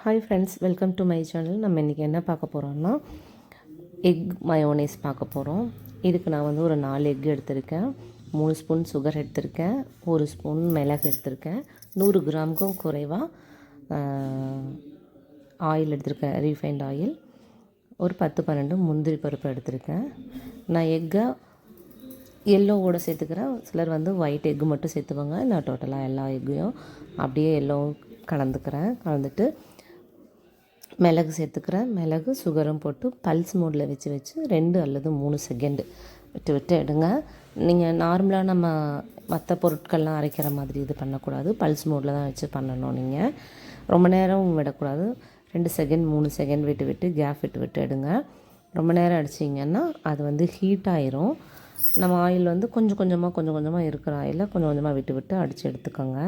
Hi friends, welcome to my channel. நம்ம இன்றைக்கி என்ன பார்க்க போகிறோம்னா எக் மயோனைஸ் பார்க்க போகிறோம். இதுக்கு நான் வந்து ஒரு 4 எக் எடுத்திருக்கேன், 3 ஸ்பூன் சுகர் எடுத்திருக்கேன், 1 ஸ்பூன் மிளகு எடுத்திருக்கேன், 100 கிராமுக்கும் குறைவாக ஆயில் எடுத்திருக்கேன், ரீஃபைண்ட் ஆயில். ஒரு 10-12 முந்திரி பருப்பு எடுத்திருக்கேன். நான் எக்கை எல்லோவோடு சேர்த்துக்கிறேன். சிலர் வந்து ஒயிட் எக்கு மட்டும் சேர்த்துவாங்க. நான் டோட்டலாக எல்லா எக்கையும் அப்படியே எல்லோவும் கலந்துட்டு மிளகு சேர்த்துக்கிறேன். மிளகு சுகரும் போட்டு பல்ஸ் மோடில் வச்சு 2 அல்லது 3 செகண்டு விட்டு எடுங்க. நீங்கள் நார்மலாக நம்ம மற்ற பொருட்கள்லாம் அரைக்கிற மாதிரி இது பண்ணக்கூடாது. பல்ஸ் மோடில் தான் வச்சு பண்ணணும். நீங்கள் ரொம்ப நேரம் விடக்கூடாது. 2 செகண்ட் 3 செகண்ட் விட்டு கேப் விட்டு எடுங்க. ரொம்ப நேரம் அடிச்சிங்கன்னா அது வந்து ஹீட் ஆயிரும். நம்ம ஆயில் வந்து கொஞ்சம் கொஞ்சமாக இருக்கிற ஆயிலில் கொஞ்சம் கொஞ்சமாக விட்டு அடித்து எடுத்துக்கோங்க.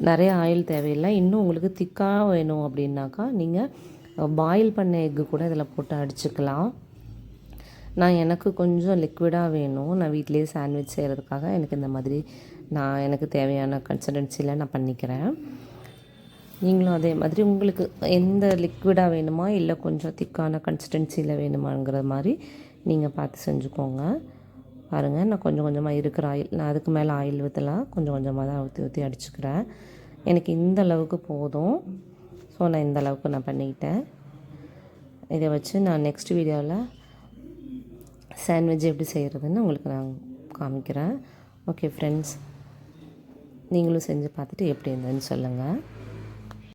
நிறைய ஆயில் தேவையில்லை. இன்னும் உங்களுக்கு திக்காக வேணும் அப்படின்னாக்கா நீங்கள் பாயில் பண்ண எக்கு கூட இதில் போட்டு அடிச்சுக்கலாம். எனக்கு கொஞ்சம் லிக்விடாக வேணும். நான் வீட்டிலேயே சாண்ட்விச் செய்கிறதுக்காக எனக்கு இந்த மாதிரி எனக்கு தேவையான கன்சிஸ்டன்சியில் நான் பண்ணிக்கிறேன். நீங்களும் அதே மாதிரி உங்களுக்கு எந்த லிக்விடாக வேணுமா இல்லை கொஞ்சம் திக்கான கன்சிஸ்டன்சியில் வேணுமாங்கிற மாதிரி நீங்கள் பார்த்து செஞ்சுக்கோங்க. பாருங்கள், நான் கொஞ்சம் கொஞ்சமாக இருக்கிற ஆயில், நான் அதுக்கு மேலே ஆயில் ஊற்றலாம், கொஞ்சம் கொஞ்சமாக தான் ஊற்றி அடிச்சுக்கிறேன். எனக்கு இந்த அளவுக்கு போதும். ஸோ நான் இந்த அளவுக்கு நான் பண்ணிக்கிட்டேன். இதை வச்சு நான் நெக்ஸ்ட் வீடியோவில் சாண்ட்விட்ச் எப்படி செய்கிறதுன்னு உங்களுக்கு நான் காமிக்கிறேன். ஓகே ஃப்ரெண்ட்ஸ், நீங்களும் செஞ்சு பார்த்துட்டு எப்படி இருந்ததுன்னு சொல்லுங்கள்.